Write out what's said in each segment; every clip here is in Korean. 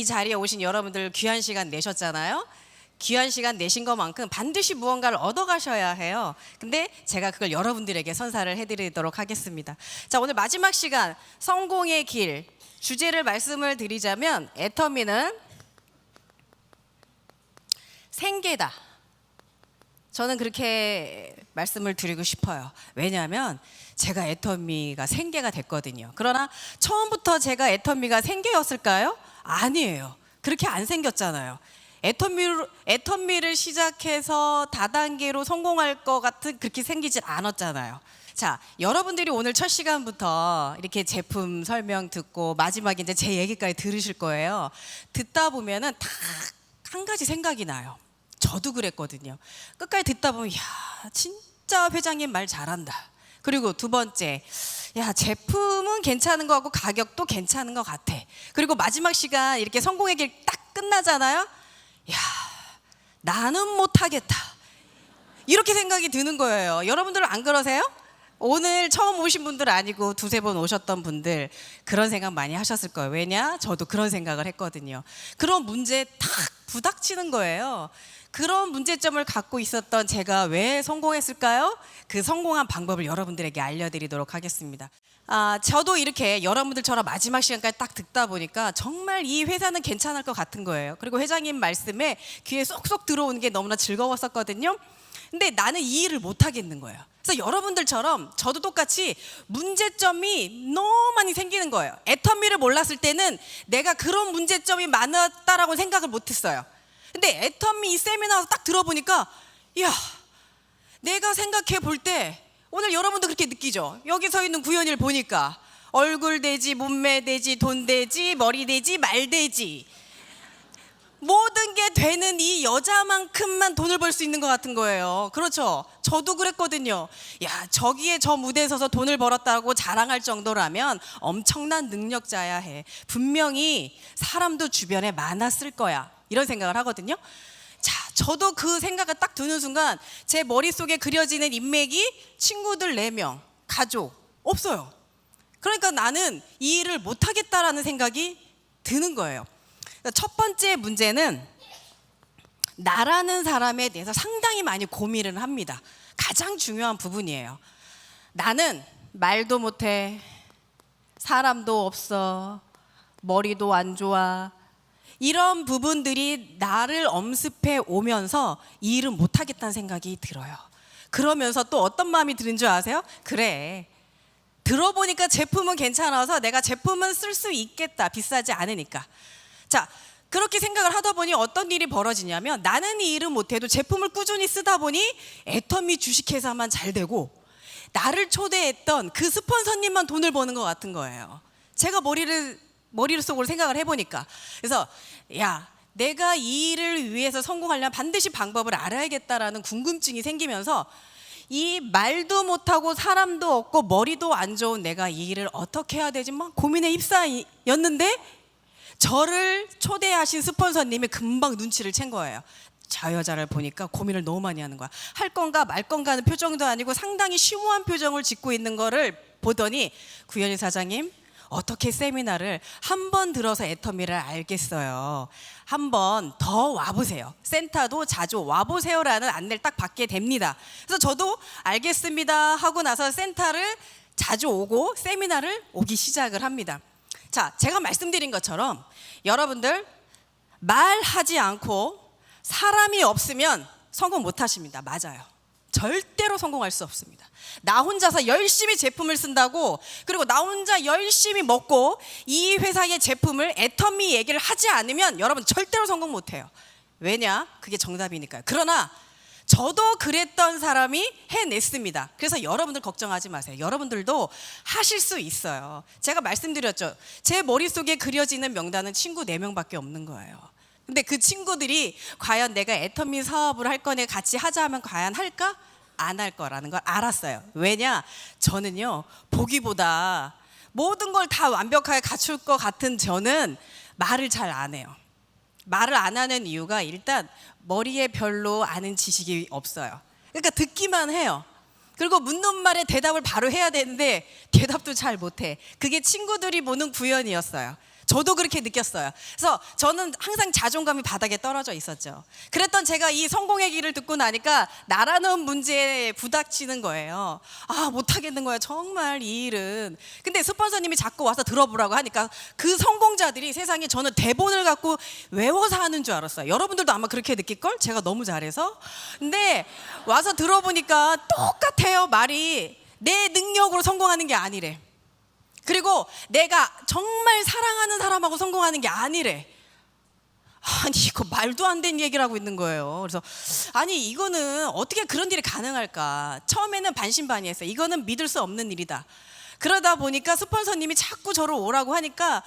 이 자리에 오신 여러분들 귀한 시간 내셨잖아요. 귀한 시간 내신 것만큼 반드시 무언가를 얻어가셔야 해요. 근데 제가 그걸 여러분들에게 선사를 해드리도록 하겠습니다. 자, 오늘 마지막 시간 성공의 길 주제를 말씀을 드리자면 애터미는 생계다. 저는 그렇게 말씀을 드리고 싶어요. 왜냐하면 제가 애터미가 생계가 됐거든요. 그러나 처음부터 제가 애터미가 생계였을까요? 아니에요. 그렇게 안 생겼잖아요. 애터미를 시작해서 다단계로 성공할 것 같은 그렇게 생기질 않았잖아요. 자, 여러분들이 오늘 첫 시간부터 이렇게 제품 설명 듣고 마지막에 이제 제 얘기까지 들으실 거예요. 듣다 보면은 다 한 가지 생각이 나요. 저도 그랬거든요. 끝까지 듣다 보면 야, 진짜 회장님 말 잘한다. 그리고 두 번째, 야, 제품은 괜찮은 것 같고 가격도 괜찮은 것 같아. 그리고 마지막 시간 이렇게 성공의 길 딱 끝나잖아요. 야, 나는 못하겠다. 이렇게 생각이 드는 거예요. 여러분들은 안 그러세요? 오늘 처음 오신 분들 아니고 두세 번 오셨던 분들 그런 생각 많이 하셨을 거예요. 왜냐? 저도 그런 생각을 했거든요. 그런 문제에 탁 부닥치는 거예요. 그런 문제점을 갖고 있었던 제가 왜 성공했을까요? 그 성공한 방법을 여러분들에게 알려드리도록 하겠습니다. 저도 이렇게 여러분들처럼 마지막 시간까지 딱 듣다 보니까 정말 이 회사는 괜찮을 것 같은 거예요. 그리고 회장님 말씀에 귀에 쏙쏙 들어오는 게 너무나 즐거웠었거든요. 근데 나는 이 일을 못 하겠는 거예요. 그래서 여러분들처럼 저도 똑같이 문제점이 너무 많이 생기는 거예요. 애터미를 몰랐을 때는 내가 그런 문제점이 많았다라고 생각을 못 했어요. 근데 애터미 이 세미나 딱 들어보니까 야, 내가 생각해 볼 때 오늘 여러분도 그렇게 느끼죠? 여기 서 있는 구현이를 보니까 얼굴 되지, 몸매 되지, 돈 되지, 머리 되지, 말 되지, 모든 게 되는 이 여자만큼만 돈을 벌 수 있는 것 같은 거예요. 그렇죠? 저도 그랬거든요. 야, 저기에 저 무대에 서서 돈을 벌었다고 자랑할 정도라면 엄청난 능력자야 해. 분명히 사람도 주변에 많았을 거야. 이런 생각을 하거든요. 자, 저도 그 생각을 딱 드는 순간 제 머릿속에 그려지는 인맥이 친구들 4명, 가족 없어요. 그러니까 나는 이 일을 못하겠다라는 생각이 드는 거예요. 첫 번째 문제는 나라는 사람에 대해서 상당히 많이 고민을 합니다. 가장 중요한 부분이에요. 나는 말도 못해, 사람도 없어, 머리도 안 좋아. 이런 부분들이 나를 엄습해 오면서 이 일은 못하겠다는 생각이 들어요. 그러면서 또 어떤 마음이 드는 줄 아세요? 그래, 들어보니까 제품은 괜찮아서 내가 제품은 쓸 수 있겠다. 비싸지 않으니까. 자, 그렇게 생각을 하다 보니 어떤 일이 벌어지냐면 나는 이 일은 못해도 제품을 꾸준히 쓰다 보니 애터미 주식회사만 잘 되고 나를 초대했던 그 스폰서님만 돈을 버는 것 같은 거예요. 제가 머릿속으로 생각을 해보니까. 그래서 야, 내가 이 일을 위해서 성공하려면 반드시 방법을 알아야겠다라는 궁금증이 생기면서 이 말도 못하고 사람도 없고 머리도 안 좋은 내가 이 일을 어떻게 해야 되지? 막 고민에 휩싸였는데 저를 초대하신 스폰서님이 금방 눈치를 챈 거예요. 저 여자를 보니까 고민을 너무 많이 하는 거야. 할 건가 말 건가 하는 표정도 아니고 상당히 심오한 표정을 짓고 있는 거를 보더니 구현희 사장님, 어떻게 세미나를 한 번 들어서 애터미를 알겠어요. 한 번 더 와보세요. 센터도 자주 와보세요라는 안내를 딱 받게 됩니다. 그래서 저도 알겠습니다 하고 나서 센터를 자주 오고 세미나를 오기 시작을 합니다. 자, 제가 말씀드린 것처럼 여러분들 말하지 않고 사람이 없으면 성공 못 하십니다. 맞아요. 절대로 성공할 수 없습니다. 나 혼자서 열심히 제품을 쓴다고, 그리고 나 혼자 열심히 먹고 이 회사의 제품을 애터미 얘기를 하지 않으면 여러분 절대로 성공 못 해요. 왜냐? 그게 정답이니까요. 그러나 저도 그랬던 사람이 해냈습니다. 그래서 여러분들 걱정하지 마세요. 여러분들도 하실 수 있어요. 제가 말씀드렸죠. 제 머릿속에 그려지는 명단은 친구 4명밖에 없는 거예요. 근데 그 친구들이 과연 내가 애터미 사업을 할 거네 같이 하자 하면 과연 할까? 안 할 거라는 걸 알았어요. 왜냐? 저는요, 보기보다 모든 걸 다 완벽하게 갖출 것 같은 저는 말을 잘 안 해요. 말을 안 하는 이유가 일단 머리에 별로 아는 지식이 없어요. 그러니까 듣기만 해요. 그리고 묻는 말에 대답을 바로 해야 되는데 대답도 잘 못해. 그게 친구들이 보는 구현이었어요. 저도 그렇게 느꼈어요. 그래서 저는 항상 자존감이 바닥에 떨어져 있었죠. 그랬던 제가 이 성공의 길을 듣고 나니까 나라는 문제에 부닥치는 거예요. 아, 못하겠는 거야 정말 이 일은. 근데 스폰서님이 자꾸 와서 들어보라고 하니까 그 성공자들이 세상에 저는 대본을 갖고 외워서 하는 줄 알았어요. 여러분들도 아마 그렇게 느낄걸? 제가 너무 잘해서. 근데 와서 들어보니까 똑같아요. 말이 내 능력으로 성공하는 게 아니래. 그리고 내가 정말 사랑하는 사람하고 성공하는 게 아니래. 아니 이거 말도 안 되는 얘기를 하고 있는 거예요. 그래서 아니 이거는 어떻게 그런 일이 가능할까. 처음에는 반신반의했어요. 이거는 믿을 수 없는 일이다. 그러다 보니까 스폰서님이 자꾸 저를 오라고 하니까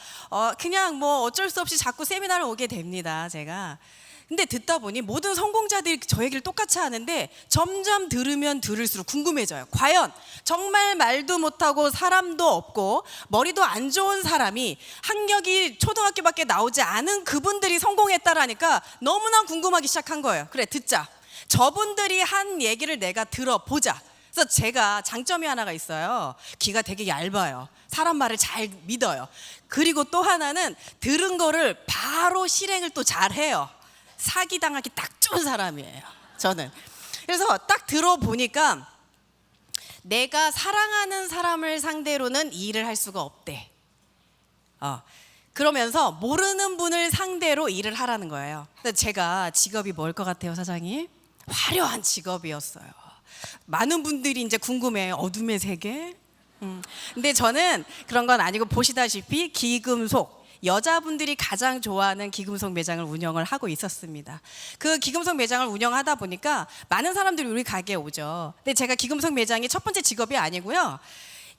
그냥 뭐 어쩔 수 없이 자꾸 세미나를 오게 됩니다, 제가. 근데 듣다 보니 모든 성공자들이 저 얘기를 똑같이 하는데 점점 들으면 들을수록 궁금해져요. 과연 정말 말도 못하고 사람도 없고 머리도 안 좋은 사람이 학력이 초등학교밖에 나오지 않은 그분들이 성공했다라니까 너무나 궁금하기 시작한 거예요. 그래, 듣자. 저분들이 한 얘기를 내가 들어보자. 그래서 제가 장점이 하나가 있어요. 귀가 되게 얇아요. 사람 말을 잘 믿어요. 그리고 또 하나는 들은 거를 바로 실행을 또 잘해요. 사기당하기 딱 좋은 사람이에요, 저는. 그래서 딱 들어보니까 내가 사랑하는 사람을 상대로는 이 일을 할 수가 없대. 그러면서 모르는 분을 상대로 일을 하라는 거예요. 제가 직업이 뭘 것 같아요, 사장님? 화려한 직업이었어요. 많은 분들이 이제 궁금해요. 어둠의 세계? 근데 저는 그런 건 아니고 보시다시피 기금속, 여자분들이 가장 좋아하는 기금속 매장을 운영을 하고 있었습니다. 그 기금속 매장을 운영하다 보니까 많은 사람들이 우리 가게에 오죠. 근데 제가 기금속 매장이 첫 번째 직업이 아니고요.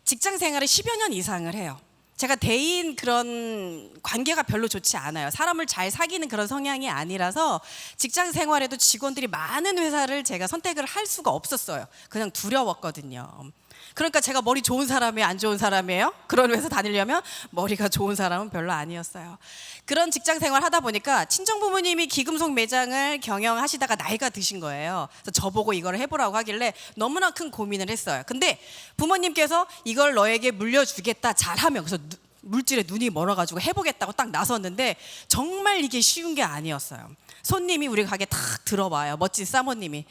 직장 생활을 10여 년 이상을 해요. 제가 대인 그런 관계가 별로 좋지 않아요. 사람을 잘 사귀는 그런 성향이 아니라서 직장 생활에도 직원들이 많은 회사를 제가 선택을 할 수가 없었어요. 그냥 두려웠거든요. 그러니까 제가 머리 좋은 사람이에요, 안 좋은 사람이에요? 그런 회사 다니려면 머리가 좋은 사람은 별로 아니었어요. 그런 직장 생활 하다 보니까 친정 부모님이 기금속 매장을 경영하시다가 나이가 드신 거예요. 그래서 저보고 이걸 해보라고 하길래 너무나 큰 고민을 했어요. 근데 부모님께서 이걸 너에게 물려주겠다, 잘하면. 그래서 물질에 눈이 멀어가지고 해보겠다고 딱 나섰는데 정말 이게 쉬운 게 아니었어요. 손님이 우리 가게 탁 들어와요. 멋진 사모님이.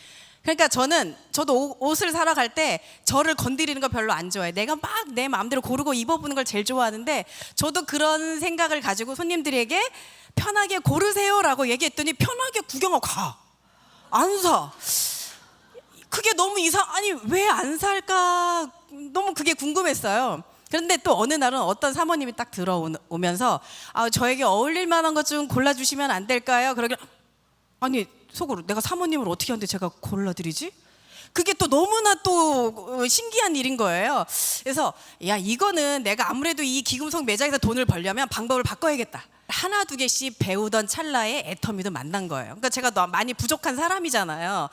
그러니까 저도 옷을 사러 갈 때 저를 건드리는 거 별로 안 좋아해요. 내가 막 내 마음대로 고르고 입어보는 걸 제일 좋아하는데 저도 그런 생각을 가지고 손님들에게 편하게 고르세요라고 얘기했더니 편하게 구경하고 가. 안 사. 그게 너무 아니 왜 안 살까? 너무 그게 궁금했어요. 그런데 또 어느 날은 어떤 사모님이 딱 들어오면서 저에게 어울릴 만한 것 좀 골라주시면 안 될까요? 그러길 아니 속으로 내가 사모님을 어떻게 하는데 제가 골라드리지? 그게 또 너무나 또 신기한 일인 거예요. 그래서 야 이거는 내가 아무래도 이 기금속 매장에서 돈을 벌려면 방법을 바꿔야겠다. 하나 두 개씩 배우던 찰나에 애터미도 만난 거예요. 그러니까 제가 많이 부족한 사람이잖아요.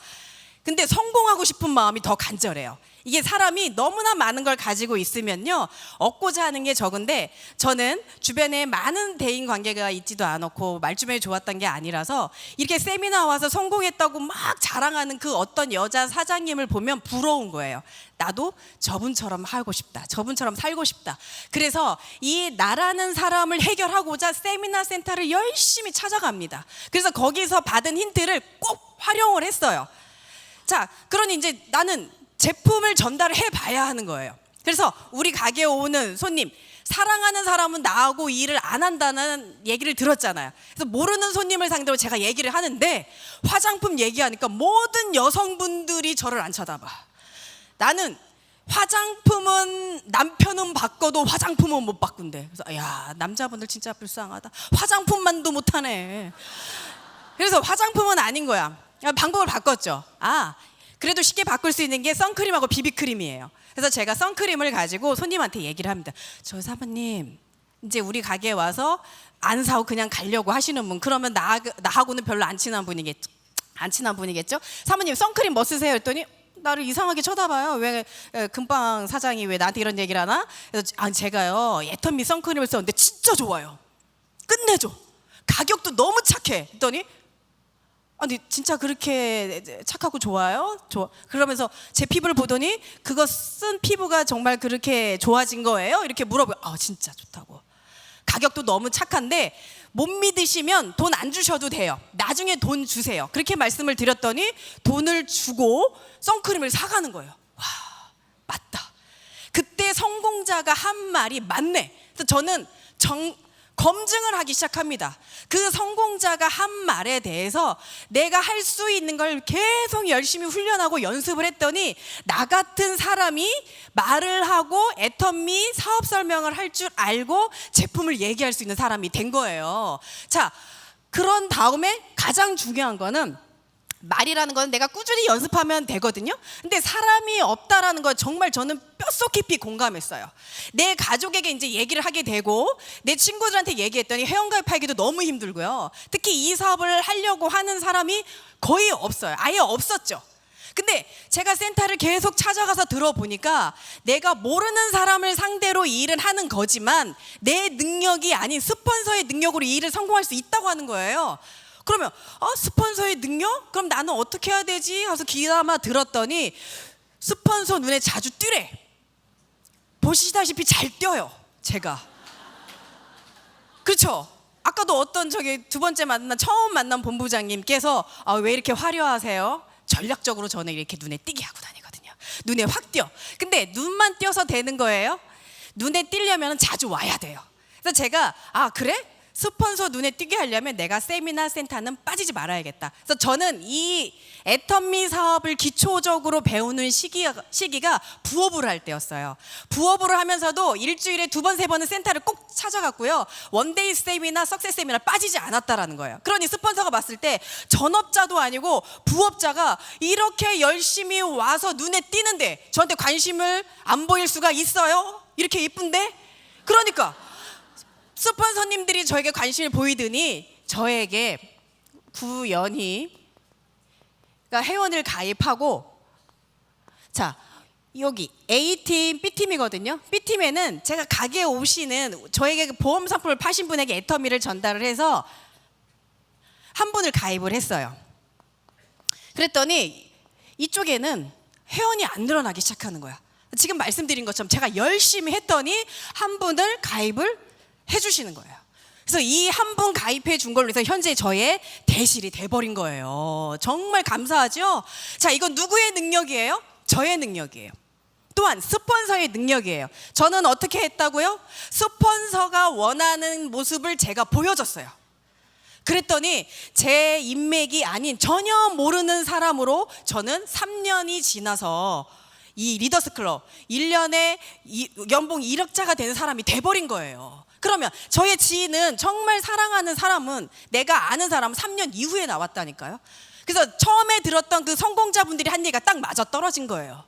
근데 성공하고 싶은 마음이 더 간절해요. 이게 사람이 너무나 많은 걸 가지고 있으면요 얻고자 하는 게 적은데 저는 주변에 많은 대인 관계가 있지도 않았고 말주변이 좋았던 게 아니라서 이렇게 세미나 와서 성공했다고 막 자랑하는 그 어떤 여자 사장님을 보면 부러운 거예요. 나도 저분처럼 하고 싶다, 저분처럼 살고 싶다. 그래서 이 나라는 사람을 해결하고자 세미나 센터를 열심히 찾아갑니다. 그래서 거기서 받은 힌트를 꼭 활용을 했어요. 자, 그러니 이제 나는 제품을 전달을 해봐야 하는 거예요. 그래서 우리 가게에 오는 손님, 사랑하는 사람은 나하고 일을 안 한다는 얘기를 들었잖아요. 그래서 모르는 손님을 상대로 제가 얘기를 하는데 화장품 얘기하니까 모든 여성분들이 저를 안 쳐다봐. 나는 화장품은 남편은 바꿔도 화장품은 못 바꾼대. 그래서 야 남자분들 진짜 불쌍하다. 화장품만도 못하네. 그래서 화장품은 아닌 거야. 방법을 바꿨죠. 그래도 쉽게 바꿀 수 있는 게 선크림하고 비비크림이에요. 그래서 제가 선크림을 가지고 손님한테 얘기를 합니다. 저 사모님 이제 우리 가게에 와서 안 사고 그냥 가려고 하시는 분, 그러면 나하고는 별로 안 친한 분이겠죠? 사모님 선크림 뭐 쓰세요? 했더니 나를 이상하게 쳐다봐요. 왜 금방 사장이 왜 나한테 이런 얘기를 하나? 그래서 제가요 애터미 선크림을 썼는데 진짜 좋아요. 끝내줘. 가격도 너무 착해. 했더니 아니 진짜 그렇게 착하고 좋아요? 그러면서 제 피부를 보더니 그거 쓴 피부가 정말 그렇게 좋아진 거예요? 이렇게 물어봐요. 진짜 좋다고. 가격도 너무 착한데 못 믿으시면 돈 안 주셔도 돼요. 나중에 돈 주세요. 그렇게 말씀을 드렸더니 돈을 주고 선크림을 사가는 거예요. 와, 맞다. 그때 성공자가 한 말이 맞네. 그래서 저는 검증을 하기 시작합니다. 그 성공자가 한 말에 대해서 내가 할 수 있는 걸 계속 열심히 훈련하고 연습을 했더니 나 같은 사람이 말을 하고 애터미 사업 설명을 할 줄 알고 제품을 얘기할 수 있는 사람이 된 거예요. 자, 그런 다음에 가장 중요한 거는 말이라는 건 내가 꾸준히 연습하면 되거든요. 근데 사람이 없다라는 거 정말 저는 뼛속 깊이 공감했어요. 내 가족에게 이제 얘기를 하게 되고 내 친구들한테 얘기했더니 회원가입하기도 너무 힘들고요. 특히 이 사업을 하려고 하는 사람이 거의 없어요. 아예 없었죠. 근데 제가 센터를 계속 찾아가서 들어보니까 내가 모르는 사람을 상대로 이 일을 하는 거지만 내 능력이 아닌 스폰서의 능력으로 이 일을 성공할 수 있다고 하는 거예요. 그러면 스폰서의 능력? 그럼 나는 어떻게 해야 되지? 하면서 귀담아 들었더니 스폰서 눈에 자주 띄래. 보시다시피 잘 띄어요, 제가. 그렇죠? 아까도 어떤 두 번째 처음 만난 본부장님께서 왜 이렇게 화려하세요? 전략적으로 저는 이렇게 눈에 띄게 하고 다니거든요. 눈에 확 띄어. 근데 눈만 띄어서 되는 거예요? 눈에 띄려면 자주 와야 돼요. 그래서 제가 그래? 스폰서 눈에 띄게 하려면 내가 세미나 센터는 빠지지 말아야겠다. 그래서 저는 이 애터미 사업을 기초적으로 배우는 시기가 부업을 할 때였어요. 부업을 하면서도 일주일에 2번, 3번은 센터를 꼭 찾아갔고요. 원데이 세미나, 석세스 세미나 빠지지 않았다라는 거예요. 그러니 스폰서가 봤을 때 전업자도 아니고 부업자가 이렇게 열심히 와서 눈에 띄는데 저한테 관심을 안 보일 수가 있어요? 이렇게 예쁜데? 그러니까 스폰서님들이 저에게 관심을 보이더니 저에게 구연희 회원을 가입하고, 자 여기 A팀, B팀이거든요. B팀에는 제가 가게에 오시는 저에게 보험 상품을 파신 분에게 애터미를 전달을 해서 한 분을 가입을 했어요. 그랬더니 이쪽에는 회원이 안 늘어나기 시작하는 거야. 지금 말씀드린 것처럼 제가 열심히 했더니 한 분을 가입을 해주시는 거예요. 그래서 이 한 분 가입해 준 걸로 해서 현재 저의 대실이 돼버린 거예요. 정말 감사하죠? 자, 이건 누구의 능력이에요? 저의 능력이에요. 또한 스폰서의 능력이에요. 저는 어떻게 했다고요? 스폰서가 원하는 모습을 제가 보여줬어요. 그랬더니 제 인맥이 아닌 전혀 모르는 사람으로 저는 3년이 지나서 이 리더스 클럽 1년에 연봉 1억자가 되는 사람이 돼버린 거예요. 그러면 저의 지인은 정말 사랑하는 사람은 내가 아는 사람은 3년 이후에 나왔다니까요. 그래서 처음에 들었던 그 성공자분들이 한 얘기가 딱 맞아 떨어진 거예요.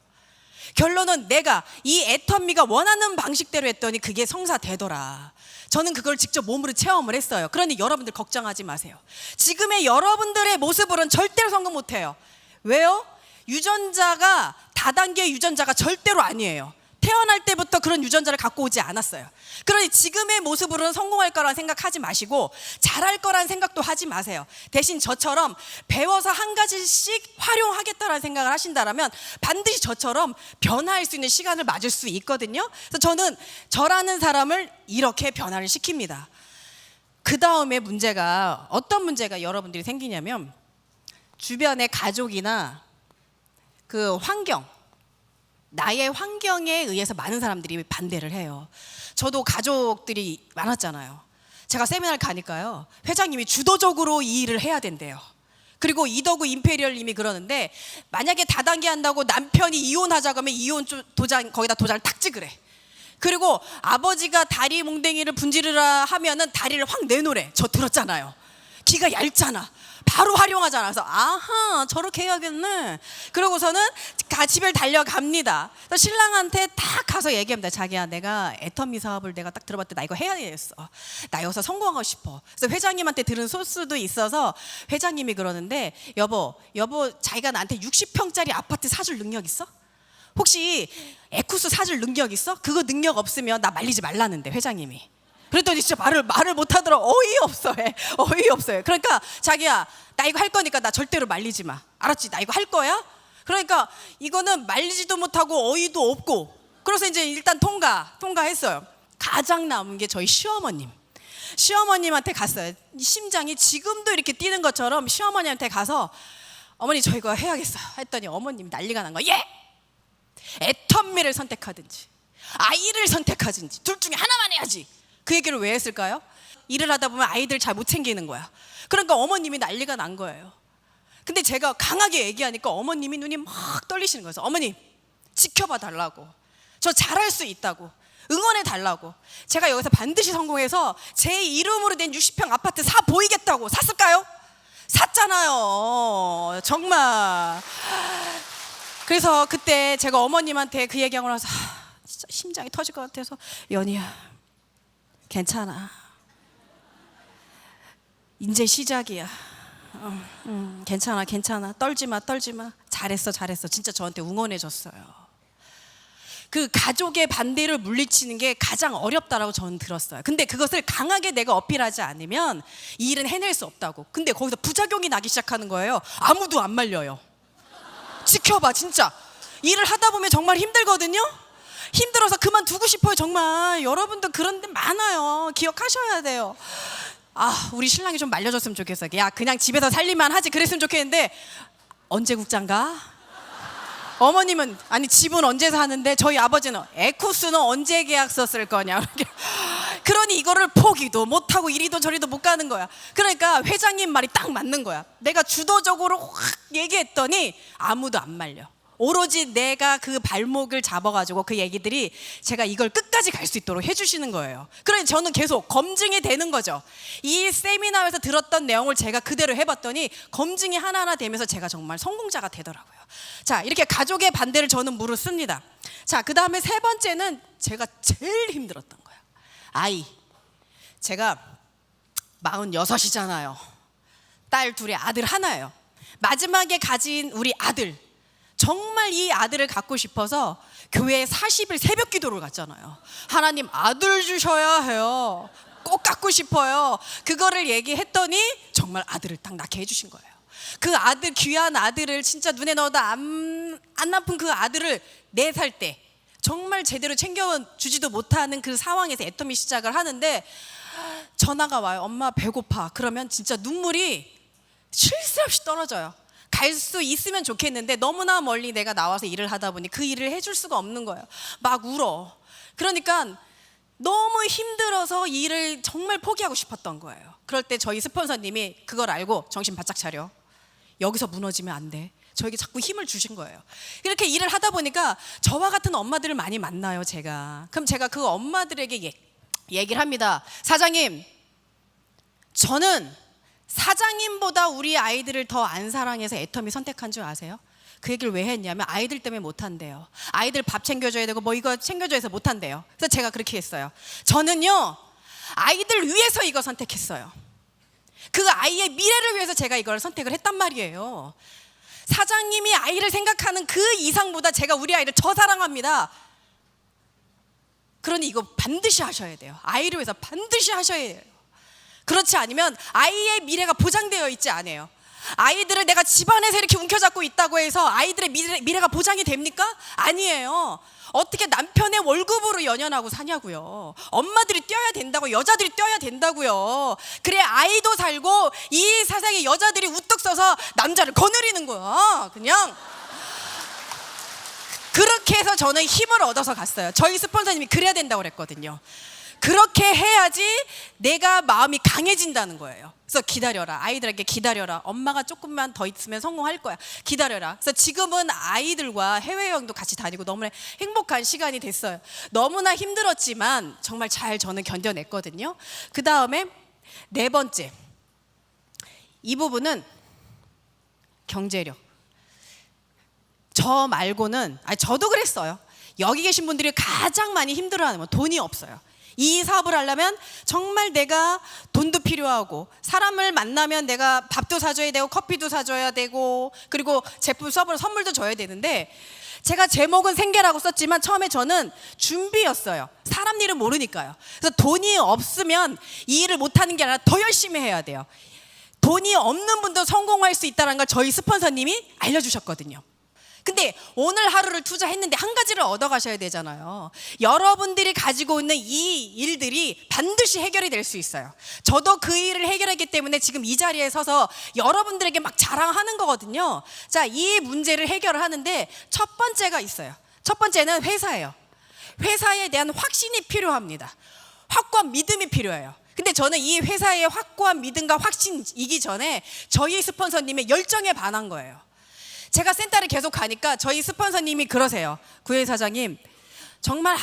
결론은 내가 이 애터미가 원하는 방식대로 했더니 그게 성사되더라. 저는 그걸 직접 몸으로 체험을 했어요. 그러니 여러분들 걱정하지 마세요. 지금의 여러분들의 모습으로는 절대로 성공 못해요. 왜요? 유전자가 다단계 유전자가 절대로 아니에요. 태어날 때부터 그런 유전자를 갖고 오지 않았어요. 그러니 지금의 모습으로는 성공할 거라는 생각하지 마시고 잘할 거라는 생각도 하지 마세요. 대신 저처럼 배워서 한 가지씩 활용하겠다라는 생각을 하신다면 반드시 저처럼 변화할 수 있는 시간을 맞을 수 있거든요. 그래서 저는 저라는 사람을 이렇게 변화를 시킵니다. 그 다음에 문제가 어떤 문제가 여러분들이 생기냐면 주변의 가족이나 그 환경, 나의 환경에 의해서 많은 사람들이 반대를 해요. 저도 가족들이 많았잖아요. 제가 세미나를 가니까요, 회장님이 주도적으로 이 일을 해야 된대요. 그리고 이더구 임페리얼님이 그러는데 만약에 다단계 한다고 남편이 이혼하자고 하면 이혼 도장, 거기다 도장을 탁 찍으래. 그리고 아버지가 다리 몽댕이를 분지르라 하면은 다리를 확 내놓으래. 저 들었잖아요. 기가 얇잖아. 바로 활용하잖아. 그래서 아하, 저렇게 해야겠네. 그러고서는 집을 달려갑니다. 그래서 신랑한테 딱 가서 얘기합니다. 자기야, 내가 애터미 사업을 내가 딱 들어봤더니 나 이거 해야겠어. 나 여기서 성공하고 싶어. 그래서 회장님한테 들은 소스도 있어서 회장님이 그러는데 여보 자기가 나한테 60평짜리 아파트 사줄 능력 있어? 혹시 에쿠스 사줄 능력 있어? 그거 능력 없으면 나 말리지 말라는데 회장님이. 그랬더니 진짜 말을 못하더라. 어이없어요. 그러니까 자기야, 나 이거 할 거니까 나 절대로 말리지 마. 알았지? 나 이거 할 거야? 그러니까 이거는 말리지도 못하고 어이도 없고, 그래서 이제 일단 통과했어요. 가장 남은 게 저희 시어머님. 시어머님한테 갔어요. 심장이 지금도 이렇게 뛰는 것처럼 시어머니한테 가서 어머니 저 이거 해야겠어요 했더니 어머님이 난리가 난 거예요. 예! 애터미를 선택하든지 아이를 선택하든지 둘 중에 하나만 해야지. 그 얘기를 왜 했을까요? 일을 하다 보면 아이들 잘 못 챙기는 거야. 그러니까 어머님이 난리가 난 거예요. 근데 제가 강하게 얘기하니까 어머님이 눈이 막 떨리시는 거예요. 어머님 지켜봐 달라고, 저 잘할 수 있다고 응원해 달라고. 제가 여기서 반드시 성공해서 제 이름으로 된 60평 아파트 사 보이겠다고. 샀을까요? 샀잖아요. 정말. 그래서 그때 제가 어머님한테 그 얘기하고 나서 진짜 심장이 터질 것 같아서 연희야 괜찮아, 이제 시작이야. 괜찮아 떨지 마 잘했어 진짜 저한테 응원해 줬어요. 그 가족의 반대를 물리치는 게 가장 어렵다라고 저는 들었어요. 근데 그것을 강하게 내가 어필하지 않으면 이 일은 해낼 수 없다고. 근데 거기서 부작용이 나기 시작하는 거예요. 아무도 안 말려요. 지켜봐. 진짜 일을 하다 보면 정말 힘들거든요. 힘들어서 그만두고 싶어요. 정말 여러분도 그런 데 많아요. 기억하셔야 돼요. 우리 신랑이 좀 말려줬으면 좋겠어요. 야 그냥 집에서 살림만 하지 그랬으면 좋겠는데 언제 국장가? 어머님은 아니 집은 언제 사는데 저희 아버지는 에쿠스는 언제 계약서 쓸 거냐. 그러니 이거를 포기도 못하고 이리도 저리도 못 가는 거야. 그러니까 회장님 말이 딱 맞는 거야. 내가 주도적으로 확 얘기했더니 아무도 안 말려. 오로지 내가 그 발목을 잡아가지고 그 얘기들이 제가 이걸 끝까지 갈 수 있도록 해주시는 거예요. 그러니 저는 계속 검증이 되는 거죠. 이 세미나에서 들었던 내용을 제가 그대로 해봤더니 검증이 하나하나 되면서 제가 정말 성공자가 되더라고요. 자, 이렇게 가족의 반대를 저는 무릅씁니다. 자, 그 다음에 세 번째는 제가 제일 힘들었던 거예요. 아이. 제가 46이잖아요. 딸 둘에 아들 하나예요. 마지막에 가진 우리 아들, 정말 이 아들을 갖고 싶어서 교회에 40일 새벽 기도를 갔잖아요. 하나님 아들 주셔야 해요. 꼭 갖고 싶어요. 그거를 얘기했더니 정말 아들을 딱 낳게 해주신 거예요. 그 아들, 귀한 아들을 진짜 눈에 넣어도 안 아픈 그 아들을 4살 때 정말 제대로 챙겨주지도 못하는 그 상황에서 애터미 시작을 하는데 전화가 와요. 엄마 배고파. 그러면 진짜 눈물이 쉴 새 없이 떨어져요. 갈 수 있으면 좋겠는데 너무나 멀리 내가 나와서 일을 하다 보니 그 일을 해줄 수가 없는 거예요. 막 울어. 그러니까 너무 힘들어서 일을 정말 포기하고 싶었던 거예요. 그럴 때 저희 스폰서님이 그걸 알고 정신 바짝 차려. 여기서 무너지면 안 돼. 저에게 자꾸 힘을 주신 거예요. 이렇게 일을 하다 보니까 저와 같은 엄마들을 많이 만나요, 제가. 그럼 제가 그 엄마들에게 얘기를 합니다. 사장님, 저는 사장님보다 우리 아이들을 더 안 사랑해서 애터미 선택한 줄 아세요? 그 얘기를 왜 했냐면 아이들 때문에 못한대요. 아이들 밥 챙겨줘야 되고 뭐 이거 챙겨줘야 해서 못한대요. 그래서 제가 그렇게 했어요. 저는요 아이들 위해서 이거 선택했어요. 그 아이의 미래를 위해서 제가 이걸 선택을 했단 말이에요. 사장님이 아이를 생각하는 그 이상보다 제가 우리 아이를 더 사랑합니다. 그러니 이거 반드시 하셔야 돼요. 아이를 위해서 반드시 하셔야 돼요. 그렇지 않으면 아이의 미래가 보장되어 있지 않아요. 아이들을 내가 집안에서 이렇게 움켜잡고 있다고 해서 아이들의 미래가 보장이 됩니까? 아니에요. 어떻게 남편의 월급으로 연연하고 사냐고요. 엄마들이 뛰어야 된다고, 여자들이 뛰어야 된다고요. 그래 아이도 살고 이 세상에 여자들이 우뚝 서서 남자를 거느리는 거야. 그냥 그렇게 해서 저는 힘을 얻어서 갔어요. 저희 스폰서님이 그래야 된다고 그랬거든요. 그렇게 해야지 내가 마음이 강해진다는 거예요. 그래서 기다려라. 아이들에게 기다려라. 엄마가 조금만 더 있으면 성공할 거야. 기다려라. 그래서 지금은 아이들과 해외여행도 같이 다니고 너무나 행복한 시간이 됐어요. 너무나 힘들었지만 정말 잘 저는 견뎌냈거든요. 그 다음에 4번째. 이 부분은 경제력. 저 말고는, 저도 그랬어요. 여기 계신 분들이 가장 많이 힘들어하는 건 돈이 없어요. 이 사업을 하려면 정말 내가 돈도 필요하고 사람을 만나면 내가 밥도 사줘야 되고 커피도 사줘야 되고 그리고 제품 서브로 선물도 줘야 되는데 제가 제목은 생계라고 썼지만 처음에 저는 준비였어요. 사람 일은 모르니까요. 그래서 돈이 없으면 이 일을 못하는 게 아니라 더 열심히 해야 돼요. 돈이 없는 분도 성공할 수 있다는 걸 저희 스폰서님이 알려주셨거든요. 근데 오늘 하루를 투자했는데 한 가지를 얻어가셔야 되잖아요. 여러분들이 가지고 있는 이 일들이 반드시 해결이 될 수 있어요. 저도 그 일을 해결했기 때문에 지금 이 자리에 서서 여러분들에게 막 자랑하는 거거든요. 자, 이 문제를 해결을 하는데 첫 번째가 있어요. 첫 번째는 회사예요. 회사에 대한 확신이 필요합니다. 확고한 믿음이 필요해요. 근데 저는 이 회사의 확고한 믿음과 확신이기 전에 저희 스폰서님의 열정에 반한 거예요. 제가 센터를 계속 가니까 저희 스폰서님이 그러세요. 구혜 사장님, 정말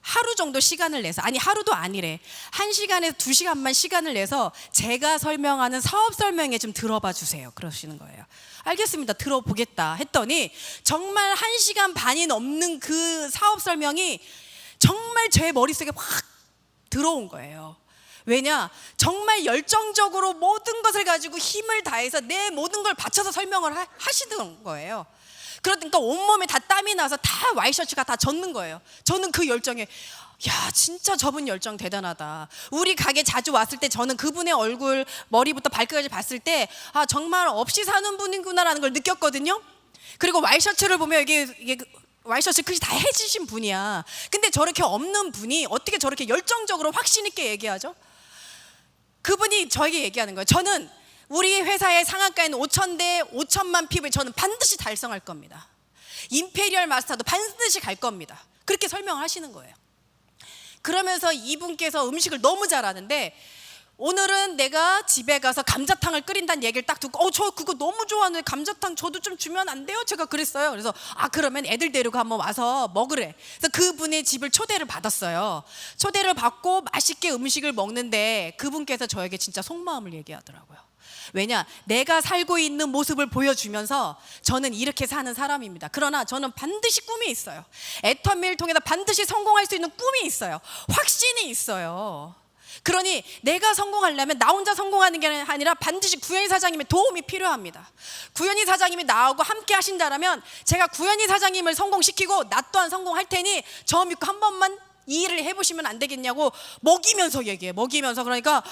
하루 정도 시간을 내서, 아니 하루도 아니래, 1시간에서 2시간만 시간을 내서 제가 설명하는 사업 설명에 좀 들어봐 주세요. 그러시는 거예요. 알겠습니다, 들어보겠다 했더니 정말 1시간 반이 넘는 그 사업 설명이 정말 제 머릿속에 확 들어온 거예요. 왜냐? 정말 열정적으로 모든 것을 가지고 힘을 다해서 내 모든 걸 바쳐서 설명을 하시는 거예요. 그러니까 온몸에 다 땀이 나서 다 와이셔츠가 다 젖는 거예요. 저는 그 열정에, 야, 진짜 저분 열정 대단하다. 우리 가게 자주 왔을 때 저는 그분의 얼굴, 머리부터 발끝까지 봤을 때, 아, 정말 없이 사는 분이구나라는 걸 느꼈거든요. 그리고 와이셔츠를 보면 이게 와이셔츠 끝이 다 해지신 분이야. 근데 저렇게 없는 분이 어떻게 저렇게 열정적으로 확신 있게 얘기하죠? 그분이 저에게 얘기하는 거예요. 저는 우리 회사의 상한가에는 5,000대 5천만 PV 저는 반드시 달성할 겁니다. 임페리얼 마스터도 반드시 갈 겁니다. 그렇게 설명을 하시는 거예요. 그러면서 이분께서 음식을 너무 잘하는데, 오늘은 내가 집에 가서 감자탕을 끓인다는 얘기를 딱 듣고, 저 그거 너무 좋아하는데 감자탕 저도 좀 주면 안 돼요? 제가 그랬어요. 그래서 그러면 애들 데리고 한번 와서 먹으래. 그래서 그분의 집을 초대를 받았어요. 초대를 받고 맛있게 음식을 먹는데 그분께서 저에게 진짜 속마음을 얘기하더라고요. 왜냐? 내가 살고 있는 모습을 보여주면서 저는 이렇게 사는 사람입니다. 그러나 저는 반드시 꿈이 있어요. 애터미를 통해서 반드시 성공할 수 있는 꿈이 있어요. 확신이 있어요. 그러니 내가 성공하려면 나 혼자 성공하는 게 아니라 반드시 구현희 사장님의 도움이 필요합니다. 구현희 사장님이 나하고 함께 하신다면 제가 구현희 사장님을 성공시키고 나 또한 성공할 테니 저 믿고 한 번만 이 일을 해보시면 안 되겠냐고 먹이면서 얘기해. 먹이면서. 그러니까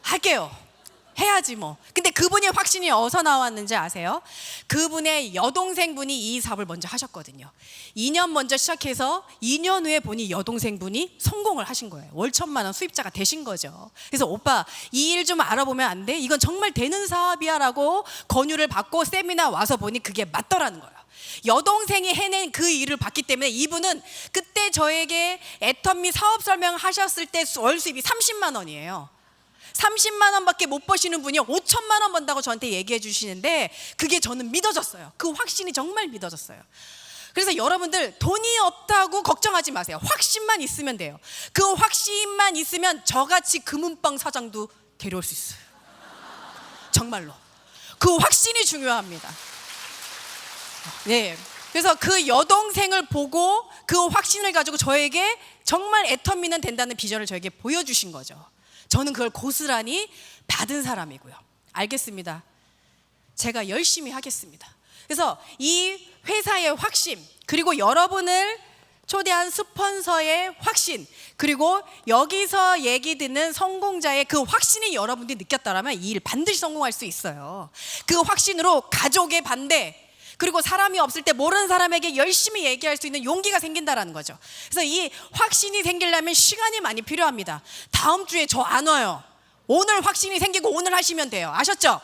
할게요. 해야지 뭐. 근데 그분의 확신이 어디서 나왔는지 아세요? 그분의 여동생분이 이 사업을 먼저 하셨거든요. 2년 먼저 시작해서 2년 후에 보니 여동생분이 성공을 하신 거예요. 월 1,000만 원 수입자가 되신 거죠. 그래서 오빠, 이 일 좀 알아보면 안 돼? 이건 정말 되는 사업이야 라고 권유를 받고 세미나 와서 보니 그게 맞더라는 거예요. 여동생이 해낸 그 일을 봤기 때문에 이분은 그때 저에게 애터미 사업 설명하셨을 때 월 수입이 30만 원이에요. 30만 원밖에 못 버시는 분이 5천만 원 번다고 저한테 얘기해 주시는데 그게 저는 믿어졌어요. 그 확신이 정말 믿어졌어요. 그래서 여러분들 돈이 없다고 걱정하지 마세요. 확신만 있으면 돼요. 그 확신만 있으면 저같이 금은방 사장도 데려올 수 있어요. 정말로 그 확신이 중요합니다. 네. 그래서 그 여동생을 보고 그 확신을 가지고 저에게 정말 애터미는 된다는 비전을 저에게 보여주신 거죠. 저는 그걸 고스란히 받은 사람이고요. 알겠습니다. 제가 열심히 하겠습니다. 그래서 이 회사의 확신, 그리고 여러분을 초대한 스폰서의 확신, 그리고 여기서 얘기 듣는 성공자의 그 확신이 여러분들이 느꼈다면 이 일 반드시 성공할 수 있어요. 그 확신으로 가족의 반대, 그리고 사람이 없을 때 모르는 사람에게 열심히 얘기할 수 있는 용기가 생긴다라는 거죠. 그래서 이 확신이 생기려면 시간이 많이 필요합니다. 다음 주에 저 안 와요. 오늘 확신이 생기고 오늘 하시면 돼요. 아셨죠?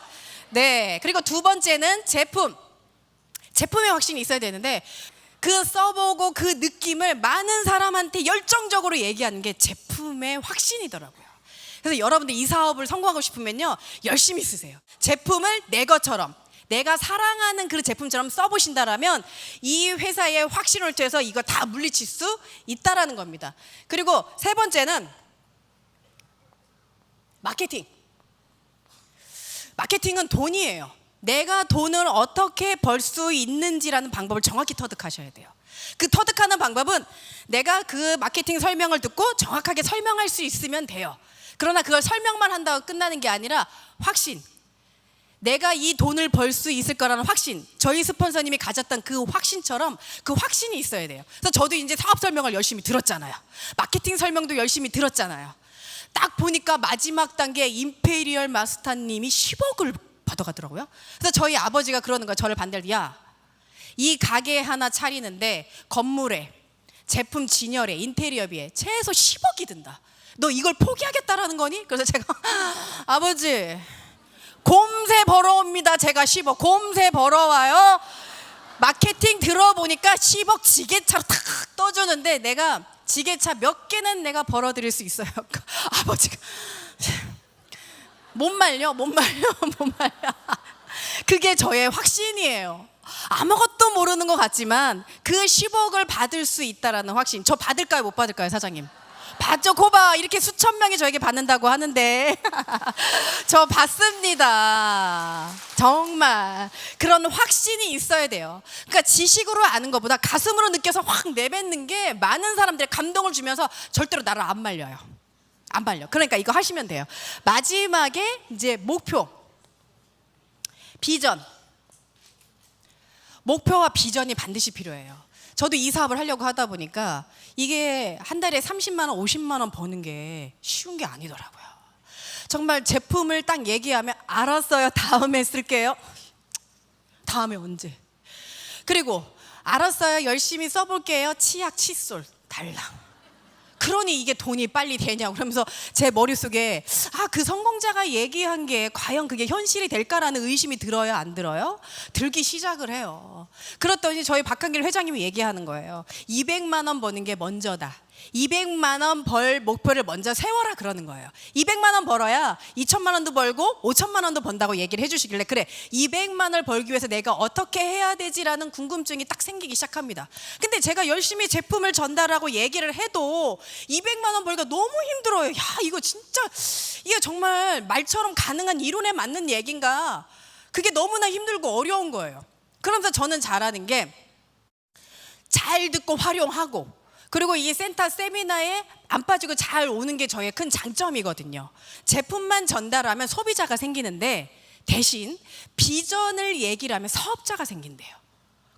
네. 그리고 두 번째는 제품의 확신이 있어야 되는데, 그 써보고 그 느낌을 많은 사람한테 열정적으로 얘기하는 게 제품의 확신이더라고요. 그래서 여러분들 이 사업을 성공하고 싶으면요, 열심히 쓰세요. 제품을 내 것처럼, 내가 사랑하는 그 제품처럼 써보신다라면 이 회사의 확신을 통해서 이거 다 물리칠 수 있다라는 겁니다. 그리고 세 번째는 마케팅. 마케팅은 돈이에요. 내가 돈을 어떻게 벌 수 있는지라는 방법을 정확히 터득하셔야 돼요. 그 터득하는 방법은 내가 그 마케팅 설명을 듣고 정확하게 설명할 수 있으면 돼요. 그러나 그걸 설명만 한다고 끝나는 게 아니라 확신, 내가 이 돈을 벌 수 있을 거라는 확신, 저희 스폰서님이 가졌던 그 확신처럼 그 확신이 있어야 돼요. 그래서 저도 이제 사업 설명을 열심히 들었잖아요. 마케팅 설명도 열심히 들었잖아요. 딱 보니까 마지막 단계 임페리얼 마스터님이 10억을 걷어가더라고요. 그래서 저희 아버지가 그러는 거예요. 저를 반대로, 야, 이 가게 하나 차리는데 건물에 제품 진열에 인테리어비에 최소 10억이 든다. 너 이걸 포기하겠다라는 거니? 그래서 제가 아버지 곰새 벌어옵니다. 제가 10억 곰새 벌어와요. 마케팅 들어보니까 10억 지게차로 탁 떠주는데 내가 지게차 몇 개는 내가 벌어드릴 수 있어요. 아버지가 못 말려. 그게 저의 확신이에요. 아무것도 모르는 것 같지만 그 10억을 받을 수 있다라는 확신. 저 받을까요, 못 받을까요, 사장님? 받죠. 고봐, 이렇게 수천 명이 저에게 받는다고 하는데 저 받습니다. 정말 그런 확신이 있어야 돼요. 그러니까 지식으로 아는 것보다 가슴으로 느껴서 확 내뱉는 게 많은 사람들의 감동을 주면서 절대로 나를 안 말려요. 안 말려. 그러니까 이거 하시면 돼요. 마지막에 이제 목표, 비전. 목표와 비전이 반드시 필요해요. 저도 이 사업을 하려고 하다 보니까 이게 한 달에 30만 원, 50만 원 버는 게 쉬운 게 아니더라고요. 정말 제품을 딱 얘기하면 알았어요. 다음에 쓸게요. 다음에 언제? 그리고 알았어요. 열심히 써볼게요. 치약, 칫솔 달랑. 그러니 이게 돈이 빨리 되냐고 그러면서 제 머릿속에 그 성공자가 얘기한 게 과연 그게 현실이 될까라는 의심이 들어요, 안 들어요? 들기 시작을 해요. 그랬더니 저희 박한길 회장님이 얘기하는 거예요. 200만 원 버는 게 먼저다. 200만 원 벌 목표를 먼저 세워라 그러는 거예요. 200만 원 벌어야 2천만 원도 벌고 5천만 원도 번다고 얘기를 해주시길래 그래 200만 원을 벌기 위해서 내가 어떻게 해야 되지라는 궁금증이 딱 생기기 시작합니다. 근데 제가 열심히 제품을 전달하고 얘기를 해도 200만 원 벌기가 너무 힘들어요. 야, 이거 진짜 이게 정말 말처럼 가능한 이론에 맞는 얘기인가? 그게 너무나 힘들고 어려운 거예요. 그러면서 저는 잘하는 게 잘 듣고 활용하고, 그리고 이 센터 세미나에 안 빠지고 잘 오는 게 저의 큰 장점이거든요. 제품만 전달하면 소비자가 생기는데 대신 비전을 얘기를 하면 사업자가 생긴대요.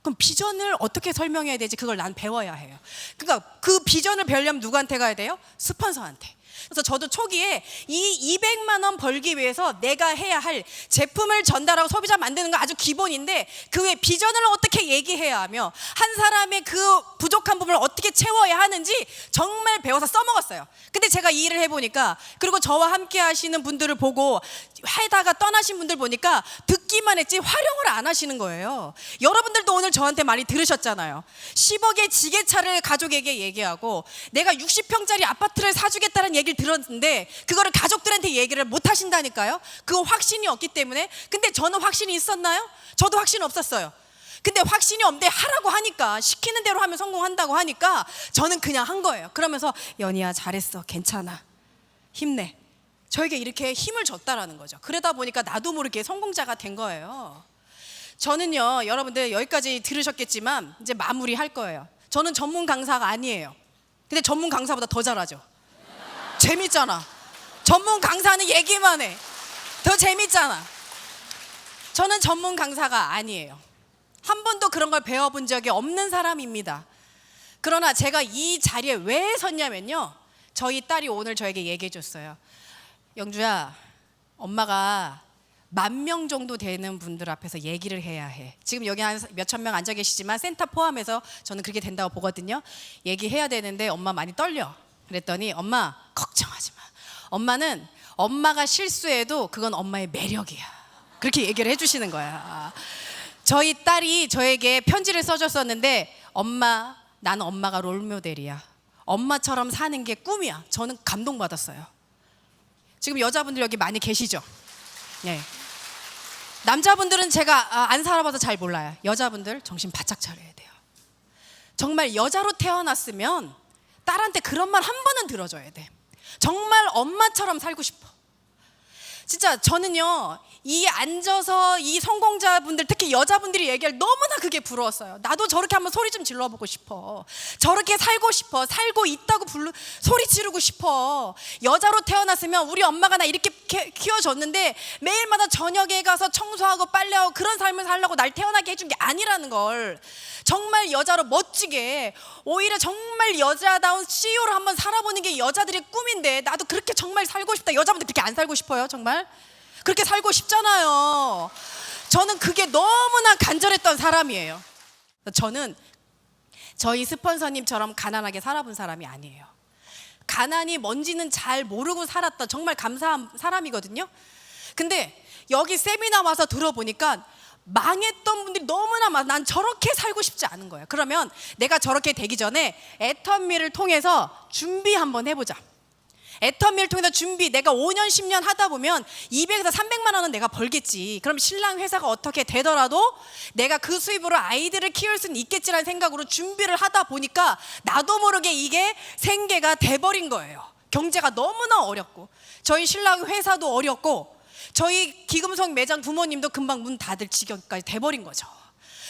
그럼 비전을 어떻게 설명해야 되지? 그걸 난 배워야 해요. 그러니까 그 비전을 배우려면 누구한테 가야 돼요? 스폰서한테. 그래서 저도 초기에 이 200만 원 벌기 위해서 내가 해야 할 제품을 전달하고 소비자 만드는 거 아주 기본인데 그 외에 비전을 어떻게 얘기해야 하며 한 사람의 그 부족한 부분을 어떻게 채워야 하는지 정말 배워서 써먹었어요. 근데 제가 이 일을 해보니까, 그리고 저와 함께 하시는 분들을 보고 하다가 떠나신 분들 보니까 듣기만 했지 활용을 안 하시는 거예요. 여러분들도 오늘 저한테 많이 들으셨잖아요. 10억의 지게차를 가족에게 얘기하고 내가 60평짜리 아파트를 사주겠다는 얘기를 들었는데 그거를 가족들한테 얘기를 못 하신다니까요. 그 확신이 없기 때문에. 근데 저는 확신이 있었나요? 저도 확신 없었어요. 근데 확신이 없는데 하라고 하니까, 시키는 대로 하면 성공한다고 하니까 저는 그냥 한 거예요. 그러면서 연희야 잘했어, 괜찮아, 힘내, 저에게 이렇게 힘을 줬다라는 거죠. 그러다 보니까 나도 모르게 성공자가 된 거예요. 저는요, 여러분들 여기까지 들으셨겠지만 이제 마무리할 거예요. 저는 전문 강사가 아니에요. 근데 전문 강사보다 더 잘하죠. 재밌잖아. 전문 강사는 얘기만 해. 더 재밌잖아. 저는 전문 강사가 아니에요. 한 번도 그런 걸 배워본 적이 없는 사람입니다. 그러나 제가 이 자리에 왜 섰냐면요, 저희 딸이 오늘 저에게 얘기해 줬어요. 영주야, 엄마가 10,000명 정도 되는 분들 앞에서 얘기를 해야 해. 지금 여기 한 몇천 명 앉아 계시지만 센터 포함해서 저는 그렇게 된다고 보거든요. 얘기해야 되는데 엄마 많이 떨려. 그랬더니 엄마 걱정하지 마. 엄마는 엄마가 실수해도 그건 엄마의 매력이야. 그렇게 얘기를 해주시는 거야. 저희 딸이 저에게 편지를 써줬었는데, 엄마, 나는 엄마가 롤모델이야. 엄마처럼 사는 게 꿈이야. 저는 감동받았어요. 지금 여자분들 여기 많이 계시죠? 네. 남자분들은 제가 안 살아봐서 잘 몰라요. 여자분들 정신 바짝 차려야 돼요. 정말 여자로 태어났으면 딸한테 그런 말 한 번은 들어줘야 돼. 정말 엄마처럼 살고 싶어. 진짜 저는요, 이 앉아서 이 성공자분들, 특히 여자분들이 얘기할 너무나 그게 부러웠어요. 나도 저렇게 한번 소리 좀 질러보고 싶어. 저렇게 살고 싶어. 살고 있다고 소리 지르고 싶어. 여자로 태어났으면 우리 엄마가 나 이렇게 키워줬는데 매일마다 저녁에 가서 청소하고 빨래하고 그런 삶을 살려고 날 태어나게 해준 게 아니라는 걸, 정말 여자로 멋지게, 오히려 정말 여자다운 CEO를 한번 살아보는 게 여자들의 꿈인데 나도 그렇게 정말 살고 싶다. 여자분들 그렇게 안 살고 싶어요, 정말? 그렇게 살고 싶잖아요. 저는 그게 너무나 간절했던 사람이에요. 저는 저희 스폰서님처럼 가난하게 살아본 사람이 아니에요. 가난이 뭔지는 잘 모르고 살았던 정말 감사한 사람이거든요. 근데 여기 세미나 와서 들어보니까 망했던 분들이 너무나 많아. 난 저렇게 살고 싶지 않은 거예요. 그러면 내가 저렇게 되기 전에 애터미를 통해서 준비 한번 해보자. 애터미를 통해서 준비, 내가 5년 10년 하다 보면 200에서 300만 원은 내가 벌겠지. 그럼 신랑 회사가 어떻게 되더라도 내가 그 수입으로 아이들을 키울 수는 있겠지라는 생각으로 준비를 하다 보니까 나도 모르게 이게 생계가 돼버린 거예요. 경제가 너무나 어렵고, 저희 신랑 회사도 어렵고, 저희 기금속 매장 부모님도 금방 문 닫을 지경까지 돼버린 거죠.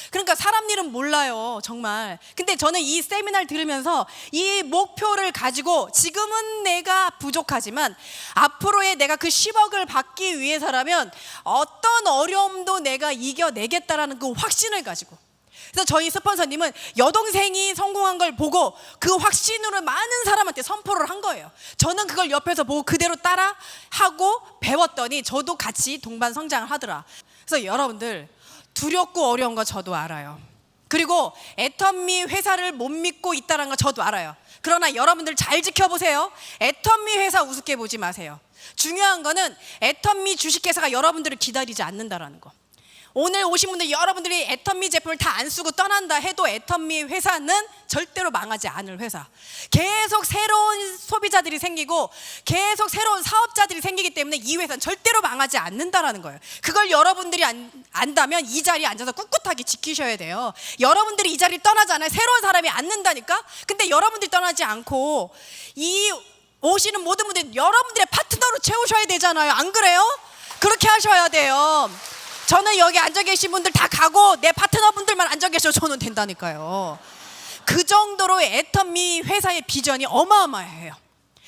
그러니까 사람 일은 몰라요, 정말. 근데 저는 이 세미나를 들으면서 이 목표를 가지고 지금은 내가 부족하지만 앞으로의 내가 그 10억을 받기 위해서라면 어떤 어려움도 내가 이겨내겠다라는 그 확신을 가지고, 그래서 저희 스폰서님은 여동생이 성공한 걸 보고 그 확신으로 많은 사람한테 선포를 한 거예요. 저는 그걸 옆에서 보고 그대로 따라 하고 배웠더니 저도 같이 동반 성장을 하더라. 그래서 여러분들, 두렵고 어려운 거 저도 알아요. 그리고 애터미 회사를 못 믿고 있다는 거 저도 알아요. 그러나 여러분들 잘 지켜보세요. 애터미 회사 우습게 보지 마세요. 중요한 거는 애터미 주식회사가 여러분들을 기다리지 않는다라는 거. 오늘 오신 분들 여러분들이 애터미 제품을 다 안 쓰고 떠난다 해도 애터미 회사는 절대로 망하지 않을 회사. 계속 새로운 소비자들이 생기고 계속 새로운 사업자들이 생기기 때문에 이 회사는 절대로 망하지 않는다라는 거예요. 그걸 여러분들이 안다면 이 자리에 앉아서 꿋꿋하게 지키셔야 돼요. 여러분들이 이 자리를 떠나잖아요. 새로운 사람이 앉는다니까. 근데 여러분들이 떠나지 않고 이 오시는 모든 분들 여러분들의 파트너로 채우셔야 되잖아요. 안 그래요? 그렇게 하셔야 돼요. 저는 여기 앉아 계신 분들 다 가고 내 파트너분들만 앉아 계셔도 저는 된다니까요. 그 정도로 애터미 회사의 비전이 어마어마해요.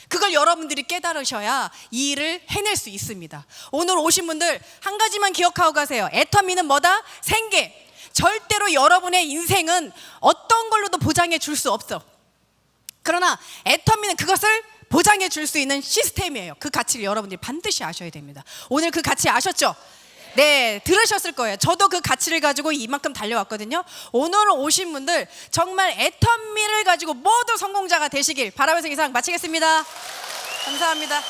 그걸 여러분들이 깨달으셔야 이 일을 해낼 수 있습니다. 오늘 오신 분들 한 가지만 기억하고 가세요. 애터미는 뭐다? 생계. 절대로 여러분의 인생은 어떤 걸로도 보장해 줄 수 없어. 그러나 애터미는 그것을 보장해 줄 수 있는 시스템이에요. 그 가치를 여러분들이 반드시 아셔야 됩니다. 오늘 그 가치 아셨죠? 네, 들으셨을 거예요. 저도 그 가치를 가지고 이만큼 달려왔거든요. 오늘 오신 분들 정말 애터미를 가지고 모두 성공자가 되시길 바라면서 이상 마치겠습니다. 감사합니다.